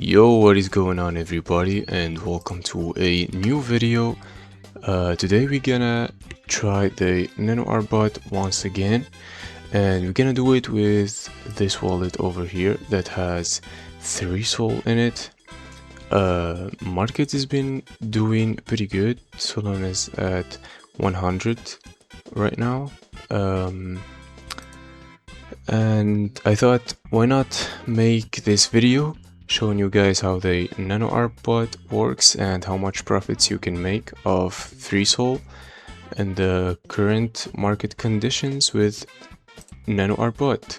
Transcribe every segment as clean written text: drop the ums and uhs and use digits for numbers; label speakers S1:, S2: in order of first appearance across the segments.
S1: Yo, what is going on everybody, and welcome to a new video. Today we're gonna try the Nano Arbot once again, and we're gonna do it with this wallet over here that has 3 Sol in it. Market has been doing pretty good. Solana is at 100 right now, and I thought, why not make this video showing you guys how the Nano Arbot works and how much profits you can make of 3 Sol and the current market conditions with Nano Arbot.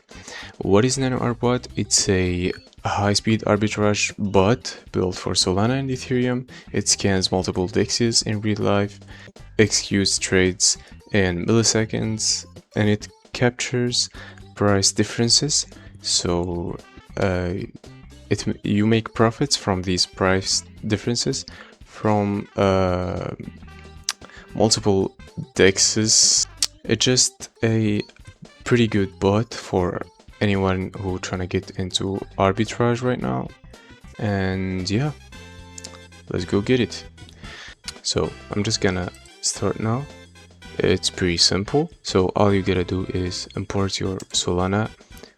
S1: What is Nano Arbot? It's a high-speed arbitrage bot built for Solana and Ethereum. It scans multiple DEXs in real life, executes trades in milliseconds, and it captures price differences. So you make profits from these price differences from multiple DEXs. It's just a pretty good bot for anyone who trying to get into arbitrage right now. And yeah, let's go get it. So I'm just gonna start now. It's pretty simple. So all you gotta do is import your Solana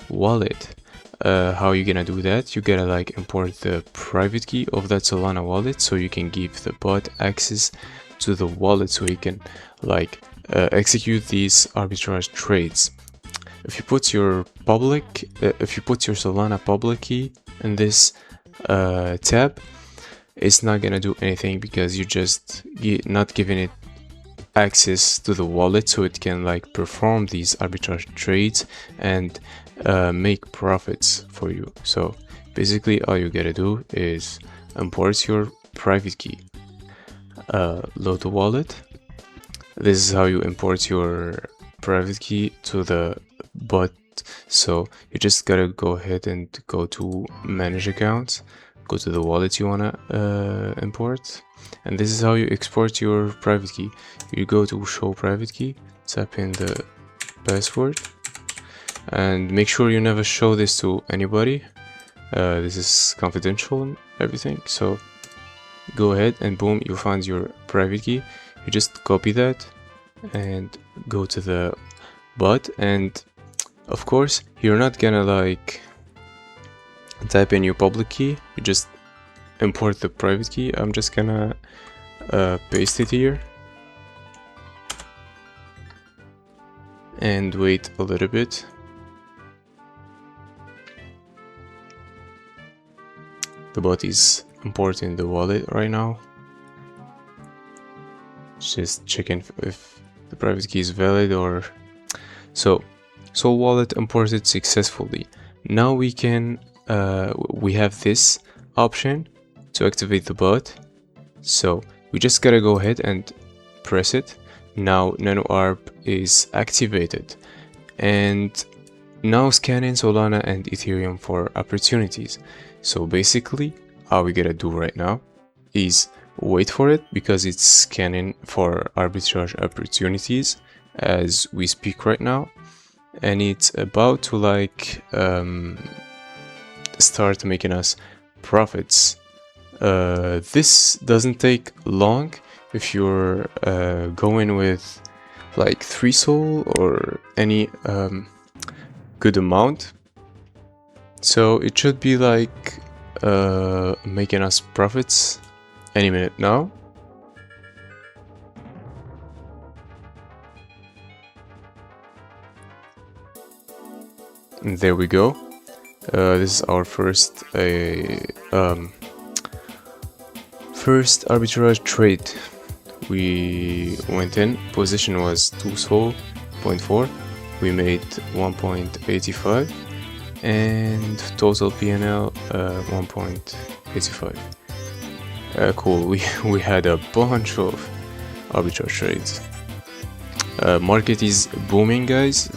S1: wallet. How you gonna do that? You gotta import the private key of that Solana wallet so you can give the bot access to the wallet so he can execute these arbitrage trades. If you put your Solana public key in this tab, it's not gonna do anything because you just not giving it access to the wallet so it can perform these arbitrage trades and make profits for you. So basically all you gotta do is import your private key, load the wallet. This is how you import your private key to the bot. So you just gotta go ahead and go to manage accounts, go to the wallet you wanna import, and this is how you export your private key. You go to show private key, type in the password, and make sure you never show this to anybody. This is confidential and everything. So go ahead and boom, you find your private key. You just copy that and go to the bot, and of course you're not gonna type in your public key, you just import the private key. I'm just gonna paste it here and wait a little bit. The bot is importing the wallet right now. Just checking if the private key is valid or so. Sol wallet imported successfully. Now we can we have this option to activate the bot. So we just gotta go ahead and press it. Now Nano Arb is activated, and now scanning Solana and Ethereum for opportunities. So basically all we gotta do right now is wait for it because it's scanning for arbitrage opportunities as we speak right now, and it's about to start making us profits. This doesn't take long if you're going with 3 Sol or any good amount. So it should be making us profits any minute now. And there we go. This is our first arbitrage trade. We went in, position was 2 Sol.4, we made 1.85, and total PNL 1.85. Cool. We had a bunch of arbitrage trades. Market is booming, guys.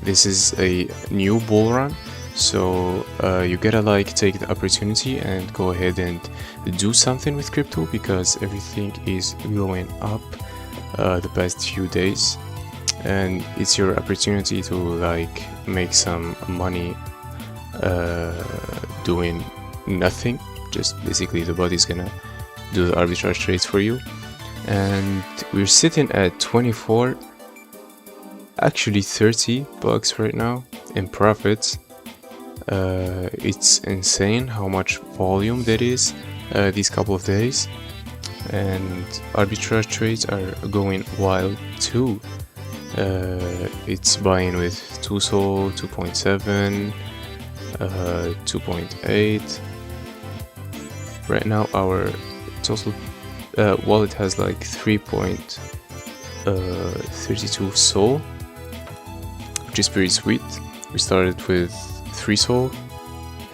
S1: This is a new bull run, so you gotta take the opportunity and go ahead and do something with crypto because everything is going up the past few days, and it's your opportunity to make some money doing nothing. Just basically the bot is gonna do the arbitrage trades for you. And we're sitting at 24, actually 30 bucks right now in profits. It's insane how much volume there is these couple of days, and arbitrage trades are going wild too. It's buying with 2 Sol, 2.7, 2.8. Right now our total wallet has like 3.32 Sol, which is pretty sweet. We started with 3 Sol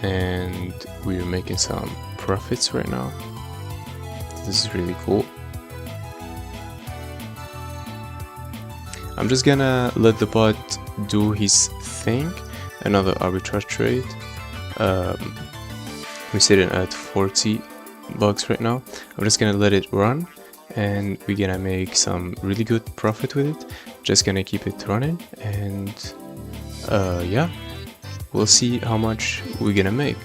S1: and we're making some profits right now. This is really cool. I'm just gonna let the bot do his thing. Another arbitrage trade. We're sitting at 40 bucks right now. I'm just gonna let it run and we're gonna make some really good profit with it. Just gonna keep it running and yeah, we'll see how much we're gonna make.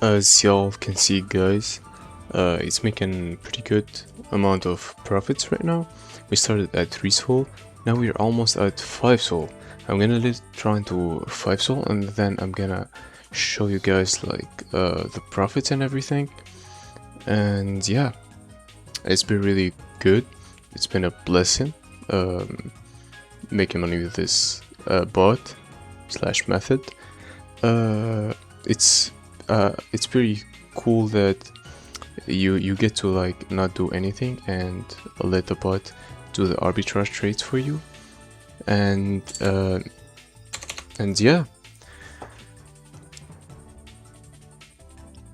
S1: As y'all can see, guys, it's making pretty good amount of profits right now. We started at 3 Sol, now we're almost at 5 Sol. I'm gonna let it run to 5 Sol and then I'm gonna show you guys like the profits and everything. And yeah, it's been really good. It's been a blessing making money with this bot slash method. It's pretty cool that you get to like not do anything and let the bot do the arbitrage trades for you. And yeah,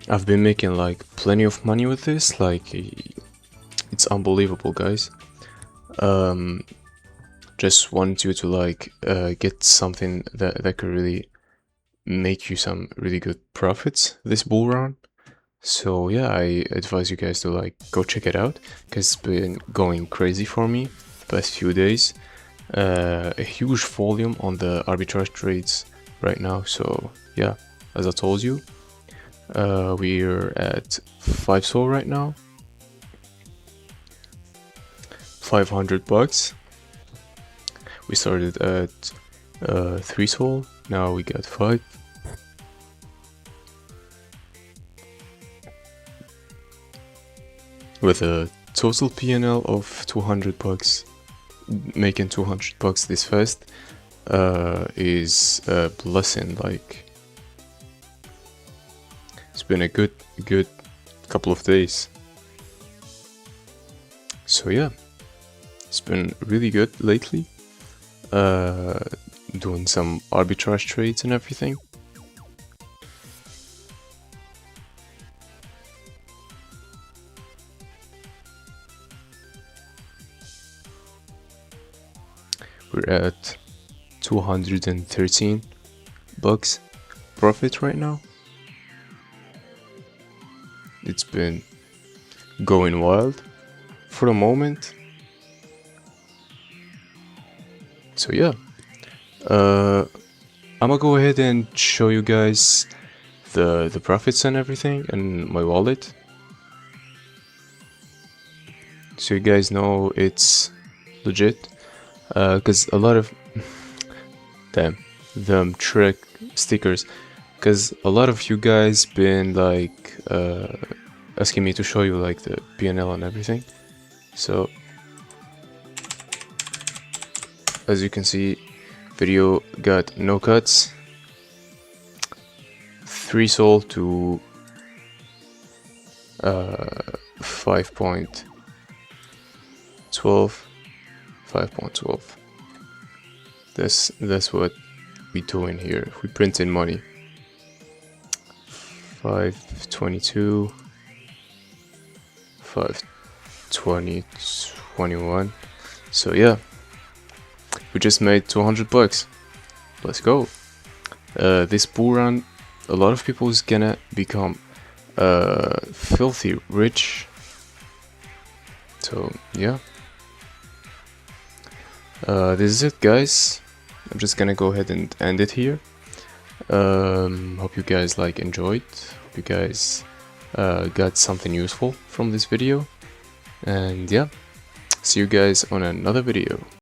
S1: I've been making like plenty of money with this. Like, it's unbelievable, guys. Just want you to like get something that could really make you some really good profits this bull run. So yeah, I advise you guys to like go check it out because it's been going crazy for me the past few days. A huge volume on the arbitrage trades right now. So yeah, as I told you, we're at 5 Sol right now, 500 bucks. We started at 3 Sol, now we got 5. With a total PNL of 200 bucks. Making 200 bucks this fast is a blessing. Like, it's been a good couple of days. So yeah, it's been really good lately. doing some arbitrage trades and everything. We're at 213 bucks profit right now. It's been going wild for the moment. So yeah, I'm gonna go ahead and show you guys the profits and everything and my wallet, so you guys know it's legit. Because a lot of them trick stickers, because a lot of you guys been like asking me to show you like the PNL and everything. So as you can see, video got no cuts, 3 sol to 5.12. 5.12. That's what we doing here. We print in money. 522, 520, 21. So yeah, we just made 200 bucks. Let's go. This bull run, a lot of people is gonna become filthy rich. So yeah. This is it, guys. I'm just gonna go ahead and end it here. Hope you guys enjoyed. Hope you guys got something useful from this video. And yeah, see you guys on another video.